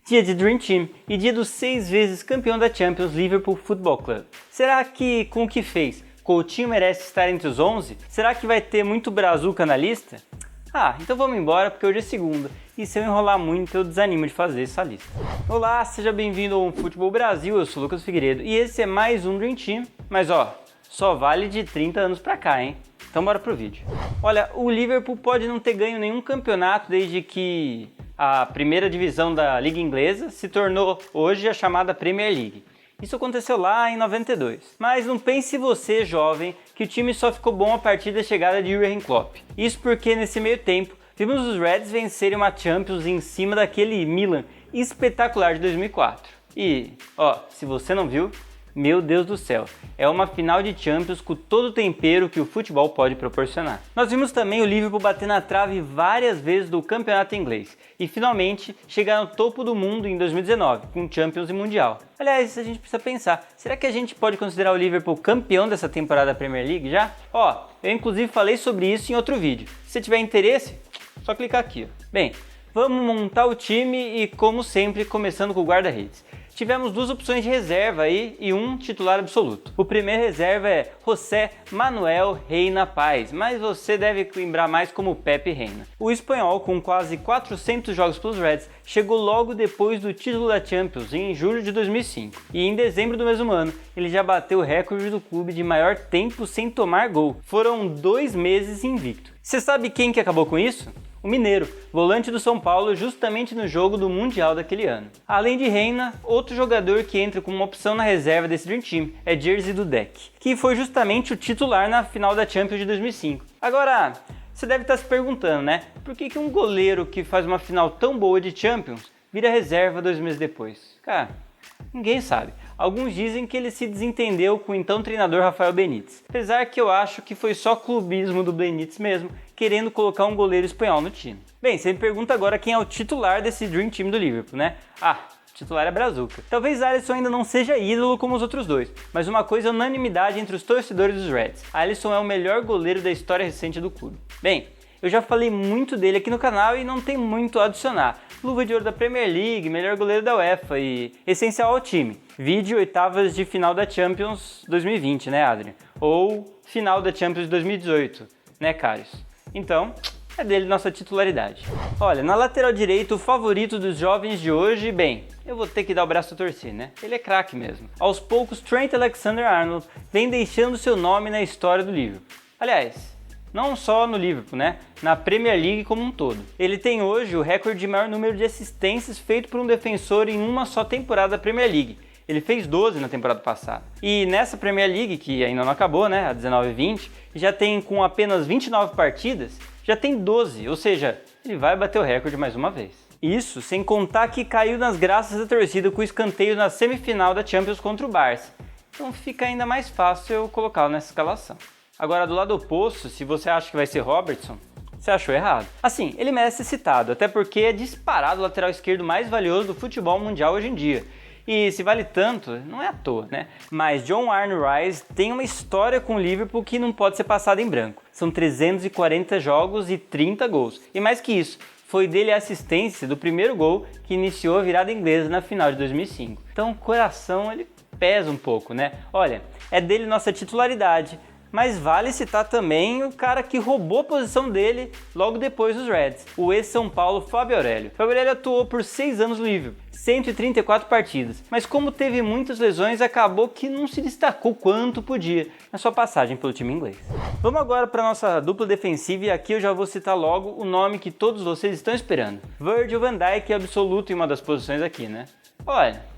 Dia de Dream Team e dia do 6 vezes campeão da Champions Liverpool Football Club. Será que, com o que fez, Coutinho merece estar entre os 11? Será que vai ter muito brazuca na lista? Então vamos embora porque hoje é segunda e se eu enrolar muito eu desanimo de fazer essa lista. Olá, seja bem-vindo ao Futebol Brasil, eu sou o Lucas Figueiredo e esse é mais um Dream Team, mas só vale de 30 anos pra cá, hein? Então bora pro vídeo. Olha, o Liverpool pode não ter ganho nenhum campeonato desde que a primeira divisão da Liga Inglesa se tornou hoje a chamada Premier League. Isso aconteceu lá em 92. Mas não pense você, jovem, que o time só ficou bom a partir da chegada de Jürgen Klopp. Isso porque nesse meio tempo vimos os Reds vencerem uma Champions em cima daquele Milan espetacular de 2004. E, se você não viu, meu Deus do céu, é uma final de Champions com todo o tempero que o futebol pode proporcionar. Nós vimos também o Liverpool bater na trave várias vezes do campeonato inglês e finalmente chegar no topo do mundo em 2019, com Champions e Mundial. Aliás, a gente precisa pensar, será que a gente pode considerar o Liverpool campeão dessa temporada da Premier League já? Eu inclusive falei sobre isso em outro vídeo. Se tiver interesse, só clicar aqui. Bem, vamos montar o time e, como sempre, começando com o guarda-redes. Tivemos duas opções de reserva aí e um titular absoluto. O primeiro reserva é José Manuel Reina Paz, mas você deve lembrar mais como Pepe Reina. O espanhol, com quase 400 jogos pelos Reds, chegou logo depois do título da Champions, em julho de 2005. E em dezembro do mesmo ano, ele já bateu o recorde do clube de maior tempo sem tomar gol. Foram 2 meses invicto. Você sabe quem que acabou com isso? O Mineiro, volante do São Paulo, justamente no jogo do Mundial daquele ano. Além de Reina, outro jogador que entra como uma opção na reserva desse Dream Team é Jerzy Dudek, que foi justamente o titular na final da Champions de 2005. Agora, você deve estar se perguntando, né? Por que um goleiro que faz uma final tão boa de Champions vira reserva 2 meses depois? Cara, ninguém sabe. Alguns dizem que ele se desentendeu com o então treinador Rafael Benítez. Apesar que eu acho que foi só clubismo do Benítez mesmo, querendo colocar um goleiro espanhol no time. Bem, você me pergunta agora quem é o titular desse Dream Team do Liverpool, né? Titular é Brazuca. Talvez Alisson ainda não seja ídolo como os outros dois, mas uma coisa é unanimidade entre os torcedores dos Reds. Alisson é o melhor goleiro da história recente do clube. Bem, eu já falei muito dele aqui no canal e não tem muito a adicionar. Luva de ouro da Premier League, melhor goleiro da UEFA e essencial ao time. Vídeo oitavas de final da Champions 2020, né, Adrian? Ou final da Champions 2018, né, caros? Então, é dele nossa titularidade. Olha, na lateral direita, o favorito dos jovens de hoje, bem, eu vou ter que dar o braço a torcer, né? Ele é craque mesmo. Aos poucos, Trent Alexander-Arnold vem deixando seu nome na história do Liverpool. Aliás, não só no Liverpool, né? Na Premier League como um todo. Ele tem hoje o recorde de maior número de assistências feito por um defensor em uma só temporada da Premier League. Ele fez 12 na temporada passada. E nessa Premier League, que ainda não acabou, né? A 19-20, já tem com apenas 29 partidas, já tem 12, ou seja, ele vai bater o recorde mais uma vez. Isso sem contar que caiu nas graças da torcida com o escanteio na semifinal da Champions contra o Barça. Então fica ainda mais fácil eu colocá-lo nessa escalação. Agora, do lado oposto, se você acha que vai ser Robertson, você achou errado. Assim, ele merece ser citado, até porque é disparado o lateral esquerdo mais valioso do futebol mundial hoje em dia. E se vale tanto, não é à toa, né? Mas John Arne Rice tem uma história com o Liverpool que não pode ser passada em branco. São 340 jogos e 30 gols. E mais que isso, foi dele a assistência do primeiro gol que iniciou a virada inglesa na final de 2005. Então o coração, ele pesa um pouco, né? Olha, é dele nossa titularidade, mas vale citar também o cara que roubou a posição dele logo depois dos Reds, o ex-São Paulo Fábio Aurélio. Fábio Aurélio atuou por 6 anos no Liverpool, 134 partidas, mas como teve muitas lesões, acabou que não se destacou quanto podia na sua passagem pelo time inglês. Vamos agora para nossa dupla defensiva e aqui eu já vou citar logo o nome que todos vocês estão esperando. Virgil van Dijk é absoluto em uma das posições aqui, né? Olha,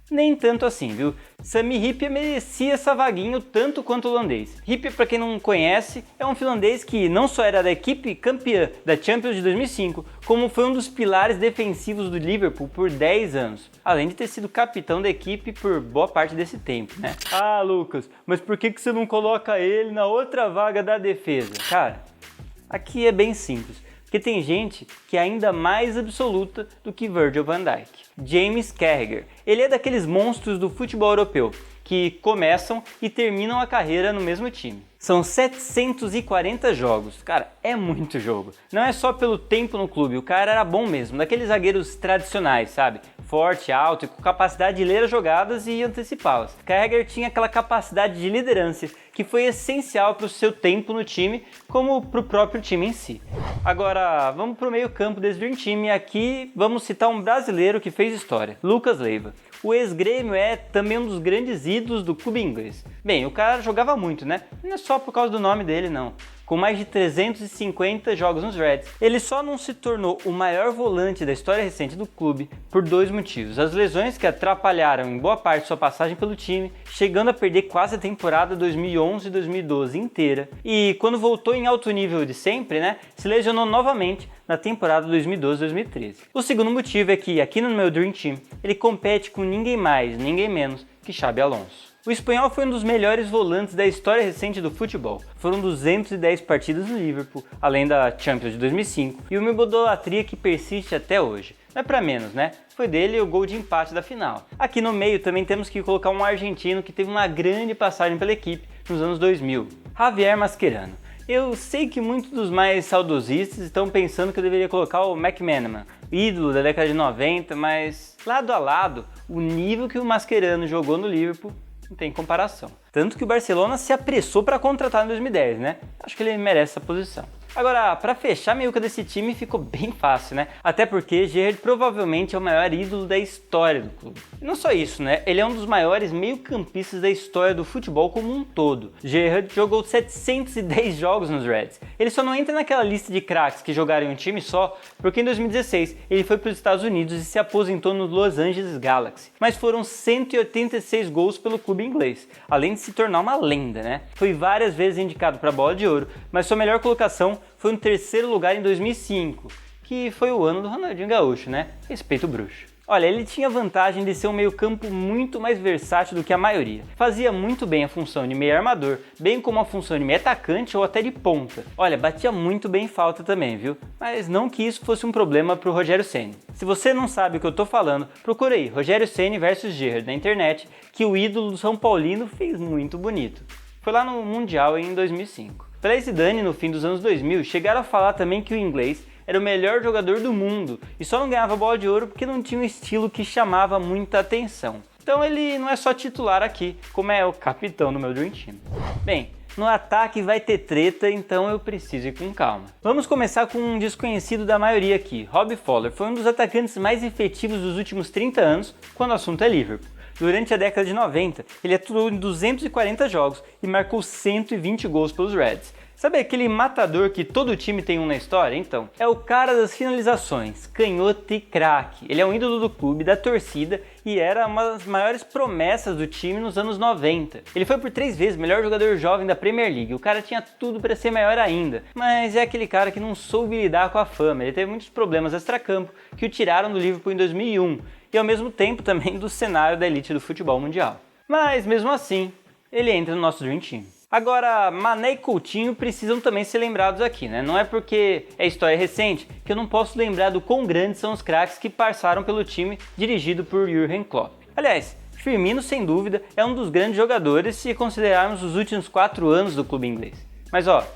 nem tanto assim, viu? Sami Hyypiä merecia essa vaguinha tanto quanto o holandês. Hyypiä, para quem não conhece, é um finlandês que não só era da equipe campeã da Champions de 2005, como foi um dos pilares defensivos do Liverpool por 10 anos, além de ter sido capitão da equipe por boa parte desse tempo, né? Lucas, mas por que você não coloca ele na outra vaga da defesa? Cara, aqui é bem simples. Porque tem gente que é ainda mais absoluta do que Virgil van Dijk. James Carragher. Ele é daqueles monstros do futebol europeu que começam e terminam a carreira no mesmo time. São 740 jogos. Cara, é muito jogo. Não é só pelo tempo no clube, o cara era bom mesmo, daqueles zagueiros tradicionais, sabe? forte, alto e com capacidade de ler as jogadas e antecipá-las. Carragher tinha aquela capacidade de liderança que foi essencial para o seu tempo no time, como para o próprio time em si. Agora, vamos para o meio campo desse Dream Team e aqui vamos citar um brasileiro que fez história, Lucas Leiva. O ex-Grêmio é também um dos grandes ídolos do clube inglês. Bem, o cara jogava muito, né? Não é só por causa do nome dele, não. Com mais de 350 jogos nos Reds. Ele só não se tornou o maior volante da história recente do clube por dois motivos. As lesões que atrapalharam em boa parte sua passagem pelo time, chegando a perder quase a temporada 2011 e 2012 inteira. E quando voltou em alto nível de sempre, né, se lesionou novamente na temporada 2012-2013. O segundo motivo é que aqui no meu Dream Team, ele compete com ninguém mais, ninguém menos que Xabi Alonso. O espanhol foi um dos melhores volantes da história recente do futebol. Foram 210 partidas no Liverpool, além da Champions de 2005, e uma idolatria que persiste até hoje. Não é pra menos, né? Foi dele o gol de empate da final. Aqui no meio também temos que colocar um argentino que teve uma grande passagem pela equipe nos anos 2000, Javier Mascherano. Eu sei que muitos dos mais saudosistas estão pensando que eu deveria colocar o McManaman, ídolo da década de 90, mas lado a lado, o nível que o Mascherano jogou no Liverpool não tem comparação. Tanto que o Barcelona se apressou para contratar em 2010, né? Acho que ele merece essa posição. Agora, para fechar a meiuca desse time ficou bem fácil, né? Até porque Gerrard provavelmente é o maior ídolo da história do clube. E não só isso, né? Ele é um dos maiores meio-campistas da história do futebol como um todo. Gerrard jogou 710 jogos nos Reds. Ele só não entra naquela lista de craques que jogaram em um time só, porque em 2016 ele foi para os Estados Unidos e se aposentou no Los Angeles Galaxy. Mas foram 186 gols pelo clube inglês, além de se tornar uma lenda, né? Foi várias vezes indicado para a Bola de Ouro, mas sua melhor colocação foi no terceiro lugar em 2005, que foi o ano do Ronaldinho Gaúcho, né? Respeito o bruxo. Olha, ele tinha a vantagem de ser um meio-campo muito mais versátil do que a maioria. Fazia muito bem a função de meio armador, bem como a função de meio atacante ou até de ponta. Olha, batia muito bem em falta também, viu? Mas não que isso fosse um problema pro Rogério Ceni. Se você não sabe o que eu tô falando, procura aí, Rogério Ceni versus Gerrard na internet, que o ídolo do São Paulino fez muito bonito. Foi lá no Mundial em 2005. Pelé e Zidane, no fim dos anos 2000, chegaram a falar também que o inglês era o melhor jogador do mundo e só não ganhava Bola de Ouro porque não tinha um estilo que chamava muita atenção. Então ele não é só titular aqui, como é o capitão do meu Dream Team. Bem, no ataque vai ter treta, então eu preciso ir com calma. Vamos começar com um desconhecido da maioria aqui. Robbie Fowler foi um dos atacantes mais efetivos dos últimos 30 anos quando o assunto é Liverpool. Durante a década de 90, ele atuou em 240 jogos e marcou 120 gols pelos Reds. Sabe aquele matador que todo time tem um na história? Então, é o cara das finalizações, canhoto e craque. Ele é um ídolo do clube, da torcida e era uma das maiores promessas do time nos anos 90. Ele foi por 3 vezes melhor jogador jovem da Premier League. O cara tinha tudo para ser maior ainda, mas é aquele cara que não soube lidar com a fama. Ele teve muitos problemas extracampo que o tiraram do Liverpool em 2001 e ao mesmo tempo também do cenário da elite do futebol mundial. Mas mesmo assim, ele entra no nosso Dream Team. Agora, Mané e Coutinho precisam também ser lembrados aqui, né? Não é porque é história recente que eu não posso lembrar do quão grandes são os craques que passaram pelo time dirigido por Jürgen Klopp. Aliás, Firmino, sem dúvida, é um dos grandes jogadores se considerarmos os últimos 4 anos do clube inglês. Mas ó,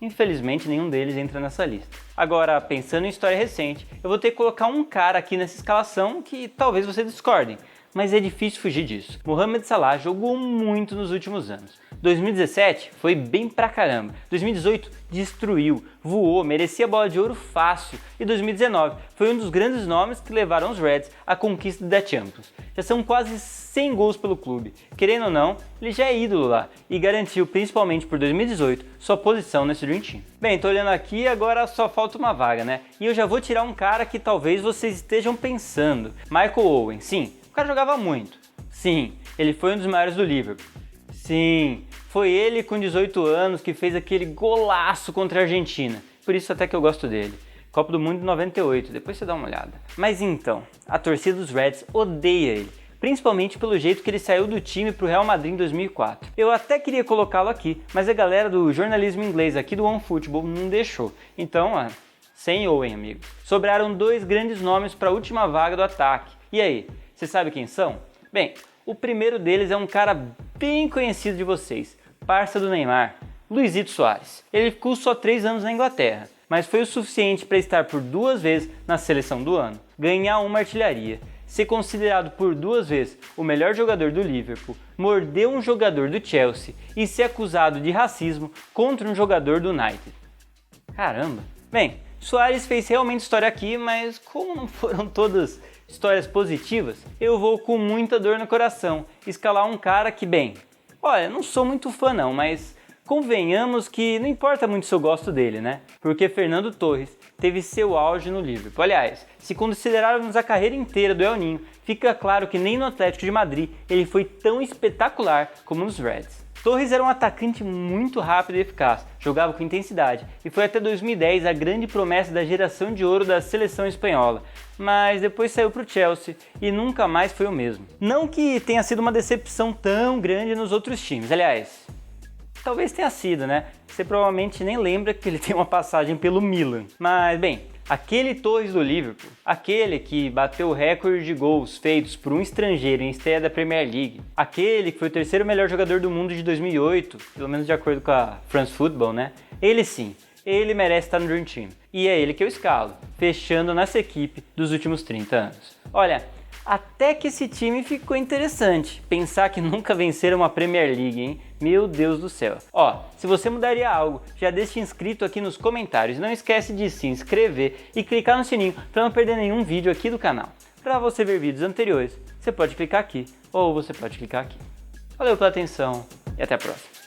infelizmente nenhum deles entra nessa lista. Agora, pensando em história recente, eu vou ter que colocar um cara aqui nessa escalação que talvez vocês discordem, mas é difícil fugir disso. Mohamed Salah jogou muito nos últimos anos. 2017 foi bem pra caramba. 2018 destruiu, voou, merecia a Bola de Ouro fácil. E 2019 foi um dos grandes nomes que levaram os Reds à conquista da Champions. Já são quase 100 gols pelo clube. Querendo ou não, ele já é ídolo lá e garantiu, principalmente por 2018, sua posição nesse Dream Team. Bem, tô olhando aqui e agora só falta uma vaga, né? E eu já vou tirar um cara que talvez vocês estejam pensando. Michael Owen, sim, o cara jogava muito. Sim, ele foi um dos maiores do Liverpool. Sim, foi ele com 18 anos que fez aquele golaço contra a Argentina. Por isso até que eu gosto dele. Copa do Mundo de 98, depois você dá uma olhada. Mas então, a torcida dos Reds odeia ele, principalmente pelo jeito que ele saiu do time pro Real Madrid em 2004. Eu até queria colocá-lo aqui, mas a galera do jornalismo inglês aqui do OneFootball não deixou. Então, sem Owen, amigo. Sobraram 2 grandes nomes para a última vaga do ataque. E aí, você sabe quem são? Bem, o primeiro deles é um cara bem conhecido de vocês, parça do Neymar, Luizito Soares. Ele ficou só 3 anos na Inglaterra, mas foi o suficiente para estar por 2 vezes na seleção do ano, ganhar uma artilharia, ser considerado por 2 vezes o melhor jogador do Liverpool, morder um jogador do Chelsea e ser acusado de racismo contra um jogador do United. Caramba! Bem, Suárez fez realmente história aqui, mas como não foram todas histórias positivas, eu vou com muita dor no coração escalar um cara que, bem, olha, não sou muito fã não, mas convenhamos que não importa muito se eu gosto dele, né? Porque Fernando Torres teve seu auge no Liverpool. Aliás, se considerarmos a carreira inteira do El Ninho, fica claro que nem no Atlético de Madrid ele foi tão espetacular como nos Reds. Torres era um atacante muito rápido e eficaz, jogava com intensidade e foi até 2010 a grande promessa da geração de ouro da seleção espanhola, mas depois saiu para o Chelsea e nunca mais foi o mesmo. Não que tenha sido uma decepção tão grande nos outros times, aliás, talvez tenha sido, né? Você provavelmente nem lembra que ele tem uma passagem pelo Milan. Mas, bem, aquele Torres do Liverpool, aquele que bateu o recorde de gols feitos por um estrangeiro em estreia da Premier League, aquele que foi o terceiro melhor jogador do mundo de 2008, pelo menos de acordo com a France Football, né? Ele sim, ele merece estar no Dream Team. E é ele que eu escalo, fechando nessa equipe dos últimos 30 anos. Olha, até que esse time ficou interessante. Pensar que nunca venceram uma Premier League, hein? Meu Deus do céu. Ó, se você mudaria algo, já deixa inscrito aqui nos comentários. Não esquece de se inscrever e clicar no sininho para não perder nenhum vídeo aqui do canal. Para você ver vídeos anteriores, você pode clicar aqui ou você pode clicar aqui. Valeu pela atenção e até a próxima.